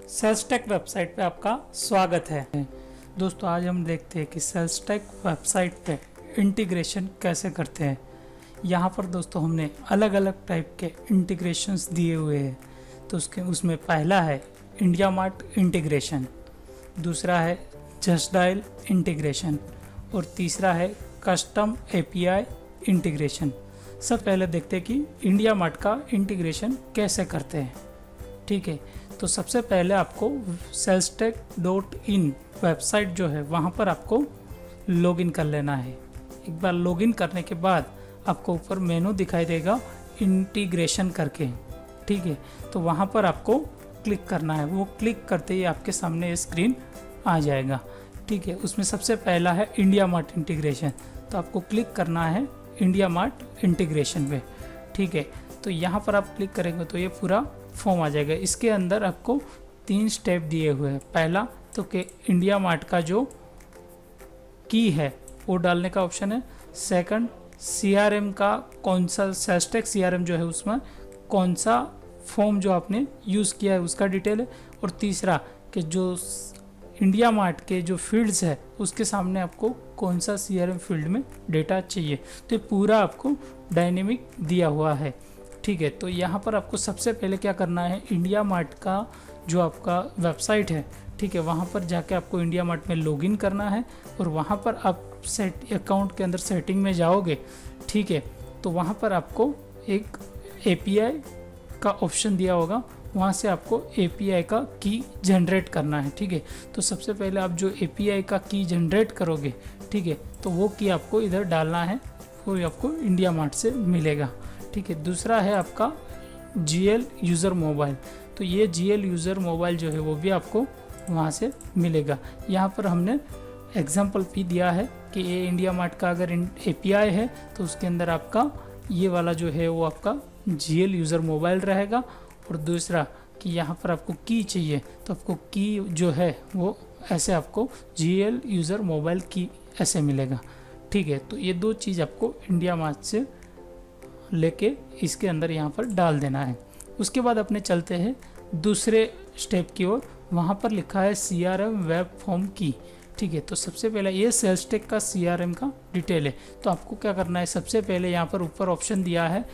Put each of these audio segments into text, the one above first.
Sales take website पे आपका स्वागत है। दोस्तों आज हम देखते हैं कि सेल्स टेक वेबसाइट पे इंटीग्रेशन कैसे करते हैं। यहाँ पर दोस्तों हमने अलग अलग टाइप के इंटीग्रेशंस दिए हुए हैं। तो उसमें पहला है इंडिया मार्ट इंटीग्रेशन, दूसरा है जस्ट डायल इंटीग्रेशन और तीसरा है कस्टम एपीआई इंटीग्रेशन। सब पहले देखते हैं कि इंडिया मार्ट का इंटीग्रेशन कैसे करते हैं। ठीक है, तो सबसे पहले आपको salesTech.in वेबसाइट जो है वहाँ पर आपको लॉगिन कर लेना है। एक बार लॉगिन करने के बाद आपको ऊपर मेनू दिखाई देगा इंटीग्रेशन करके। ठीक है, तो वहाँ पर आपको क्लिक करना है। वो क्लिक करते ही आपके सामने ये स्क्रीन आ जाएगा। ठीक है, उसमें सबसे पहला है इंडिया मार्ट इंटीग्रेशन, तो आपको क्लिक करना है इंडिया मार्ट इंटीग्रेशन पे। ठीक है, तो यहाँ पर आप क्लिक करेंगे तो ये पूरा फॉर्म आ जाएगा। इसके अंदर आपको 3 स्टेप दिए हुए हैं। पहला तो कि इंडिया मार्ट का जो की है वो डालने का ऑप्शन है। सेकंड, सीआरएम का कौन सा सेल्सटेक सीआरएम जो है उसमें कौन सा फॉर्म जो आपने यूज़ किया है उसका डिटेल है। और तीसरा कि जो इंडिया मार्ट के जो फील्ड्स है उसके सामने आपको कौन सा सीआरएम फील्ड में डेटा चाहिए। तो ये पूरा आपको डायनेमिक दिया हुआ है। ठीक है, तो यहाँ पर आपको सबसे पहले क्या करना है, इंडिया मार्ट का जो आपका वेबसाइट है, ठीक है, वहाँ पर जाके आपको इंडिया मार्ट में लॉगिन करना है और वहाँ पर आप सेट अकाउंट के अंदर सेटिंग में जाओगे। ठीक है, तो वहाँ पर आपको एक एपीआई का ऑप्शन दिया होगा, वहाँ से आपको एपीआई का की जनरेट करना है। ठीक है, तो सबसे पहले आप जो एपीआई का की जनरेट करोगे, ठीक है, तो वो की आपको इधर डालना है, वो आपको इंडिया मार्ट से मिलेगा। ठीक है, दूसरा है आपका जीएल यूज़र मोबाइल, तो ये जीएल यूज़र मोबाइल जो है वो भी आपको वहाँ से मिलेगा। यहाँ पर हमने एग्जांपल भी दिया है कि ये इंडिया मार्ट का अगर एपीआई है तो उसके अंदर आपका ये वाला जो है वो आपका जीएल यूज़र मोबाइल रहेगा। और दूसरा कि यहाँ पर आपको की चाहिए तो आपको की जो है वो ऐसे आपको जीएल यूज़र मोबाइल की ऐसे मिलेगा। ठीक है, तो ये 2 चीज़ आपको इंडिया मार्ट से लेके इसके अंदर यहाँ पर डाल देना है। उसके बाद अपने चलते हैं दूसरे स्टेप की ओर। वहाँ पर लिखा है सीआरएम वेब फॉर्म की। ठीक है, तो सबसे पहले ये सेल्सटेक का सीआरएम का डिटेल है। तो आपको क्या करना है, सबसे पहले यहाँ पर ऊपर ऑप्शन दिया है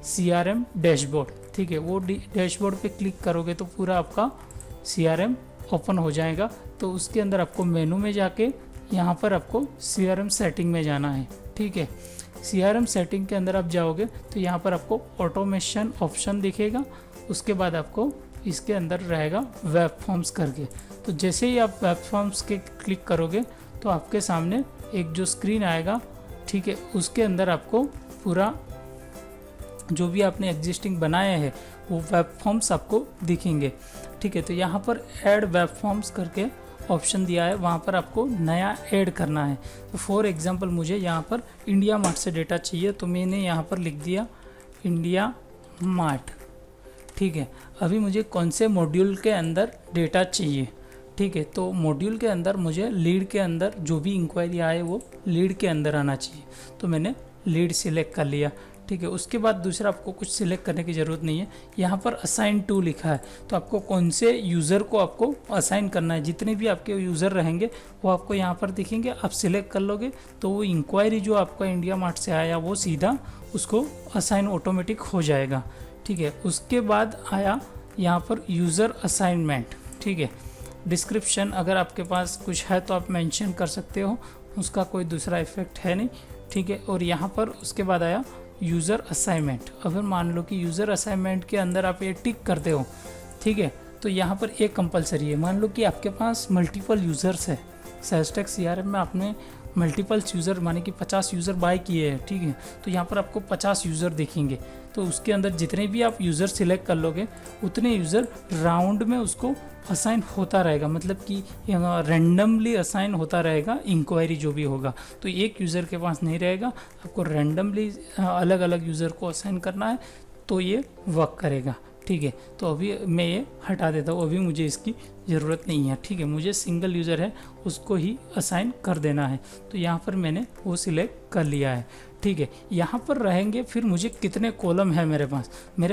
सीआरएम डैशबोर्ड। ठीक है, वो डैशबोर्ड पे क्लिक करोगे तो पूरा आपका सीआरएम ओपन हो जाएगा। तो उसके अंदर आपको मेनू में जाके यहाँ पर आपको सीआरएम सेटिंग में जाना है। ठीक है, सीआरएम सेटिंग के अंदर आप जाओगे तो यहाँ पर आपको ऑटोमेशन ऑप्शन दिखेगा। उसके बाद आपको इसके अंदर रहेगा वेब फॉर्म्स करके। तो जैसे ही आप वेब फॉर्म्स के क्लिक करोगे तो आपके सामने एक जो स्क्रीन आएगा, ठीक है, उसके अंदर आपको पूरा जो भी आपने एग्जिस्टिंग बनाए हैं वो वेब फॉर्म्स आपको दिखेंगे। ठीक है, तो यहाँ पर ऐड वेब फॉर्म्स करके ऑप्शन दिया है, वहाँ पर आपको नया ऐड करना है। तो फॉर एग्जांपल मुझे यहाँ पर इंडिया मार्ट से डेटा चाहिए, तो मैंने यहाँ पर लिख दिया इंडिया मार्ट। ठीक है, अभी मुझे कौन से मॉड्यूल के अंदर डेटा चाहिए। ठीक है, तो मॉड्यूल के अंदर मुझे लीड के अंदर जो भी इंक्वायरी आए वो लीड के अंदर आना चाहिए, तो मैंने लीड सिलेक्ट कर लिया। ठीक है, उसके बाद दूसरा आपको कुछ सिलेक्ट करने की ज़रूरत नहीं है। यहाँ पर असाइन टू लिखा है, तो आपको कौन से यूज़र को आपको असाइन करना है। जितने भी आपके यूज़र रहेंगे वो आपको यहाँ पर दिखेंगे। आप सिलेक्ट कर लोगे तो वो इंक्वायरी जो आपका इंडिया मार्ट से आया वो सीधा उसको असाइन ऑटोमेटिक हो जाएगा। ठीक है, उसके बाद आया यहाँ पर यूज़र असाइनमेंट। ठीक है, डिस्क्रिप्शन अगर आपके पास कुछ है तो आप मेंशन कर सकते हो, उसका कोई दूसरा इफेक्ट है नहीं। ठीक है, और यहाँ पर उसके बाद आया यूज़र असाइनमेंट। अगर मान लो कि यूज़र असाइनमेंट के अंदर आप ये टिक करते हो, ठीक है, तो यहाँ पर एक कंपलसरी है। मान लो कि आपके पास मल्टीपल यूज़र्स है, सेल्सटेक सीआरएम में आपने मल्टीपल यूज़र माने कि 50 यूज़र बाय किए हैं। ठीक है, तो यहाँ पर आपको 50 यूज़र दिखेंगे। तो उसके अंदर जितने भी आप यूज़र सिलेक्ट कर लोगे उतने यूज़र राउंड में उसको असाइन होता रहेगा, मतलब कि रैंडमली असाइन होता रहेगा इंक्वायरी जो भी होगा। तो एक यूज़र के पास नहीं रहेगा, आपको रैंडमली अलग अलग यूज़र को असाइन करना है, तो ये वर्क करेगा। ठीक है, तो अभी मैं ये हटा देता हूँ, अभी मुझे इसकी ज़रूरत नहीं है। ठीक है, मुझे सिंगल यूज़र है उसको ही असाइन कर देना है, तो यहाँ पर मैंने वो सिलेक्ट कर लिया है। ठीक है। यहाँ पर रहेंगे फिर मुझे कितने कॉलम है मेरे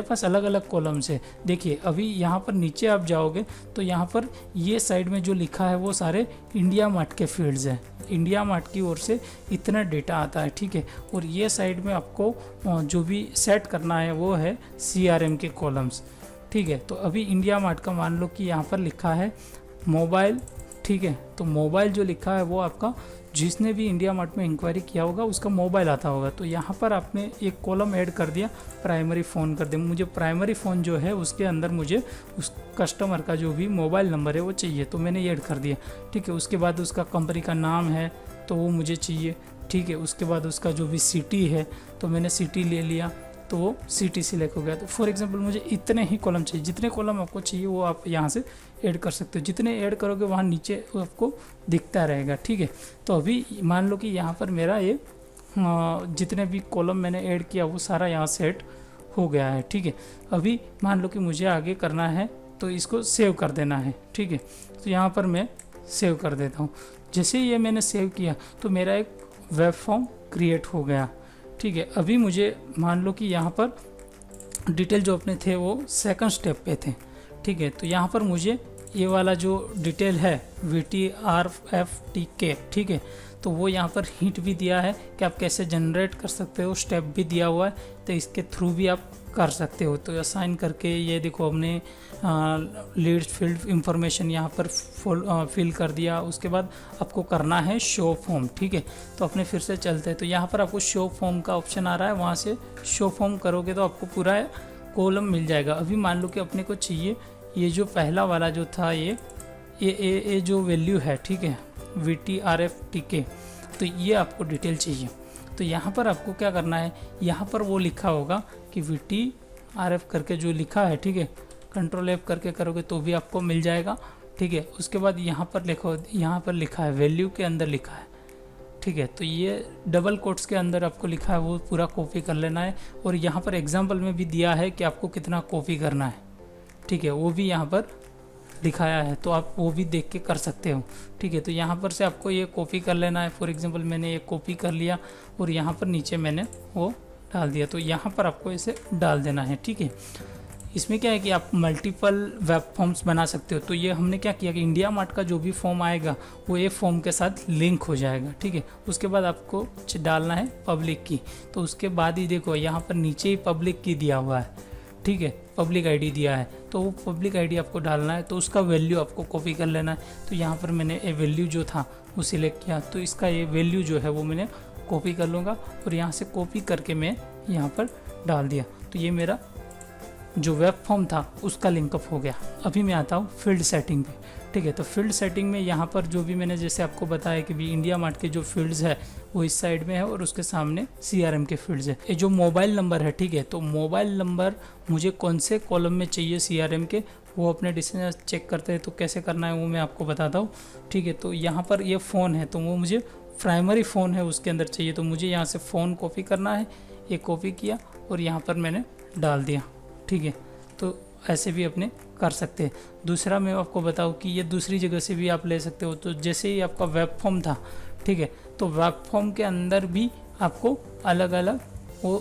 पास अलग अलग कॉलम्स है। देखिए अभी यहाँ पर नीचे आप जाओगे तो यहाँ पर ये साइड में जो लिखा है वो सारे इंडिया मार्ट के फील्ड्स हैं। इंडिया मार्ट की ओर से इतना डेटा आता है, ठीक है। और ये साइड में आपको जो भी सेट करना है वो है CRM के कॉलम्स, ठीक है। तो अभी इंडिया मार्ट का मान लो कि यहाँ पर लिखा है मोबाइल, ठीक है। तो मोबाइल जो लिखा है वो आपका जिसने भी इंडिया मार्ट में इंक्वायरी किया होगा उसका मोबाइल आता होगा। तो यहाँ पर आपने एक कॉलम ऐड कर दिया प्राइमरी फ़ोन कर दिया। मुझे प्राइमरी फ़ोन जो है उसके अंदर मुझे उस कस्टमर का जो भी मोबाइल नंबर है वो चाहिए, तो मैंने ऐड कर दिया, ठीक है। उसके बाद उसका कंपनी का नाम है तो वो मुझे चाहिए, ठीक है। उसके बाद उसका जो भी सिटी है तो मैंने सिटी ले लिया, तो वो सिटी सिलेक्ट हो गया। तो फॉर एग्जांपल मुझे इतने ही कॉलम चाहिए, जितने कॉलम आपको चाहिए वो आप यहाँ से ऐड कर सकते हो। जितने ऐड करोगे वहाँ नीचे आपको दिखता रहेगा, ठीक है। तो अभी मान लो कि यहाँ पर मेरा ये जितने भी कॉलम मैंने ऐड किया वो सारा यहाँ सेट हो गया है, ठीक है। अभी मान लो कि मुझे आगे करना है तो इसको सेव कर देना है, ठीक है। तो यहाँ पर मैं सेव कर देता हूँ। जैसे ये मैंने सेव किया तो मेरा एक वेब फॉर्म क्रिएट हो गया, ठीक है। अभी मुझे मान लो कि यहाँ पर डिटेल जो अपने थे वो सेकंड स्टेप पे थे, ठीक है। तो यहाँ पर मुझे ये वाला जो डिटेल है VTRFTK, ठीक है। तो वो यहाँ पर हिंट भी दिया है कि आप कैसे जनरेट कर सकते हो, स्टेप भी दिया हुआ है, तो इसके थ्रू भी आप कर सकते हो। तो असाइन करके ये देखो हमने लीड्स फील्ड इंफॉर्मेशन यहाँ पर फिल कर दिया। उसके बाद आपको करना है शो फॉर्म, ठीक है। तो अपने फिर से चलते हैं, तो यहाँ पर आपको शो फॉर्म का ऑप्शन आ रहा है, वहाँ से शो फॉर्म करोगे तो आपको पूरा कॉलम मिल जाएगा। अभी मान लो कि अपने को चाहिए ये जो पहला वाला जो था ये जो वैल्यू है, ठीक है, VTRFTK, तो ये आपको डिटेल चाहिए। तो यहाँ पर आपको क्या करना है, यहाँ पर वो लिखा होगा कि VTRF करके जो लिखा है, ठीक है, Ctrl+F करके करोगे तो भी आपको मिल जाएगा, ठीक है। उसके बाद यहाँ पर लिखो, यहाँ पर लिखा है वैल्यू के अंदर लिखा है, ठीक है। तो ये डबल कोट्स के अंदर आपको लिखा है वो पूरा कॉपी कर लेना है। और यहाँ पर एग्जाम्पल में भी दिया है कि आपको कितना कॉपी करना है, ठीक है, वो भी यहाँ पर दिखाया है, तो आप वो भी देख के कर सकते हो, ठीक है। तो यहाँ पर से आपको ये कॉपी कर लेना है। फॉर एग्जांपल मैंने ये कॉपी कर लिया और यहाँ पर नीचे मैंने वो डाल दिया, तो यहाँ पर आपको इसे डाल देना है, ठीक है। इसमें क्या है कि आप मल्टीपल वेब फॉर्म्स बना सकते हो। तो ये हमने क्या किया कि इंडिया मार्ट का जो भी फॉर्म आएगा वो ये फॉर्म के साथ लिंक हो जाएगा, ठीक है। उसके बाद आपको डालना है पब्लिक की, तो उसके बाद ही देखो यहाँ पर नीचे ही पब्लिक की दिया हुआ है, ठीक है, पब्लिक आईडी दिया है, तो वो पब्लिक आईडी आपको डालना है। तो उसका वैल्यू आपको कॉपी कर लेना है। तो यहाँ पर मैंने ये वैल्यू जो था वो सिलेक्ट किया, तो इसका ये वैल्यू जो है वो मैंने कॉपी कर लूँगा और यहाँ से कॉपी करके मैं यहाँ पर डाल दिया। तो ये मेरा जो वेब फॉर्म था उसका लिंकअप हो गया। अभी मैं आता हूँ फील्ड सेटिंग पे, ठीक है। तो फील्ड सेटिंग में यहाँ पर जो भी मैंने जैसे आपको बताया कि भी इंडिया मार्ट के जो फील्ड्स है वो इस साइड में है और उसके सामने CRM के फील्ड्स है। ये जो मोबाइल नंबर है, ठीक है, तो मोबाइल नंबर मुझे कौन से कॉलम में चाहिए CRM के, वो अपने डिसीजन चेक करते हैं। तो कैसे करना है वो मैं आपको बताता हूँ, ठीक है। तो यहाँ पर ये फ़ोन है तो वो मुझे प्राइमरी फ़ोन है उसके अंदर चाहिए, तो मुझे यहाँ से फ़ोन कॉपी करना है। ये कॉपी किया और यहाँ पर मैंने डाल दिया, ठीक है। तो ऐसे भी अपने कर सकते हैं। दूसरा मैं आपको बताऊं कि ये दूसरी जगह से भी आप ले सकते हो। तो जैसे ही आपका वेब फॉर्म था, ठीक है, तो वेब फॉर्म के अंदर भी आपको अलग अलग वो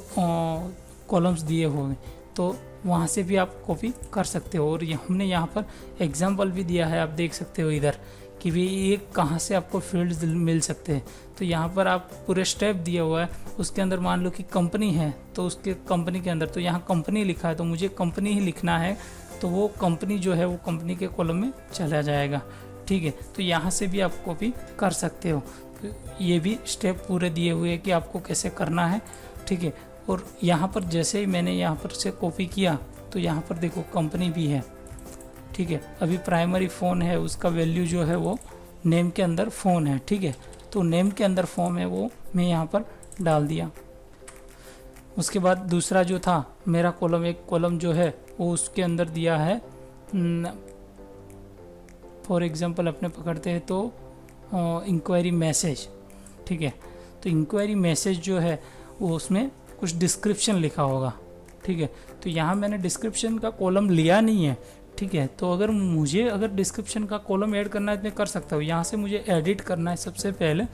कॉलम्स दिए होंगे, तो वहाँ से भी आप कॉपी कर सकते हो। और ये हमने यहाँ पर एग्जांपल भी दिया है, आप देख सकते हो इधर कि भी ये कहाँ से आपको फील्ड्स मिल सकते हैं। तो यहाँ पर आप पूरे स्टेप दिया हुआ है, उसके अंदर मान लो कि कंपनी है तो उसके कंपनी के अंदर, तो यहाँ कंपनी लिखा है तो मुझे कंपनी ही लिखना है, तो वो कंपनी जो है वो कंपनी के कॉलम में चला जाएगा, ठीक है। तो यहाँ से भी आप कॉपी कर सकते हो। तो ये भी स्टेप पूरे दिए हुए हैं कि आपको कैसे करना है, ठीक है। और यहाँ पर जैसे ही मैंने यहाँ पर से कॉपी किया तो यहाँ पर देखो कंपनी भी है, ठीक है। अभी प्राइमरी फ़ोन है, उसका वैल्यू जो है वो नेम के अंदर फ़ोन है, ठीक है। तो नेम के अंदर फॉर्म है वो मैं यहाँ पर डाल दिया। उसके बाद दूसरा जो था मेरा कॉलम, एक कॉलम जो है वो उसके अंदर दिया है, फॉर एग्जांपल अपने पकड़ते हैं तो इंक्वायरी मैसेज, ठीक है। तो इंक्वायरी मैसेज जो है वो उसमें कुछ डिस्क्रिप्शन लिखा होगा, ठीक है। तो यहाँ मैंने डिस्क्रिप्शन का कॉलम लिया नहीं है, ठीक है। तो अगर मुझे डिस्क्रिप्शन का कॉलम ऐड करना है तो मैं कर सकता हूँ। यहाँ से मुझे एडिट करना है सबसे पहले,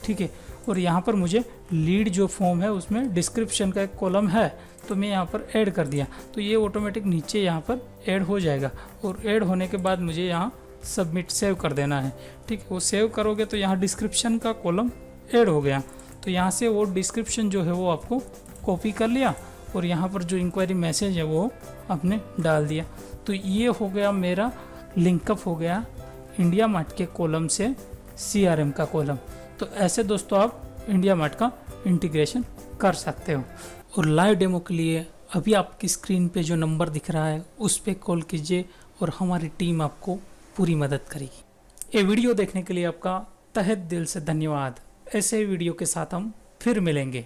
ठीक है। और यहाँ पर मुझे लीड जो फॉर्म है उसमें डिस्क्रिप्शन का एक कॉलम है, तो मैं यहाँ पर ऐड कर दिया, तो ये ऑटोमेटिक नीचे यहाँ पर ऐड हो जाएगा। और ऐड होने के बाद मुझे यहाँ सबमिट सेव कर देना है। ठीक है, वो सेव करोगे तो यहाँ डिस्क्रिप्शन का कॉलम ऐड हो गया। तो यहाँ से वो डिस्क्रिप्शन जो है वो आपको कॉपी कर लिया और यहाँ पर जो इंक्वायरी मैसेज है वो आपने डाल दिया। तो ये हो गया मेरा लिंकअप हो गया इंडिया मार्ट के कॉलम से CRM का कॉलम। तो ऐसे दोस्तों आप इंडिया मार्ट का इंटीग्रेशन कर सकते हो। और लाइव डेमो के लिए अभी आपकी स्क्रीन पे जो नंबर दिख रहा है उस पर कॉल कीजिए और हमारी टीम आपको पूरी मदद करेगी। ये वीडियो देखने के लिए आपका तहे दिल से धन्यवाद। ऐसे वीडियो के साथ हम फिर मिलेंगे।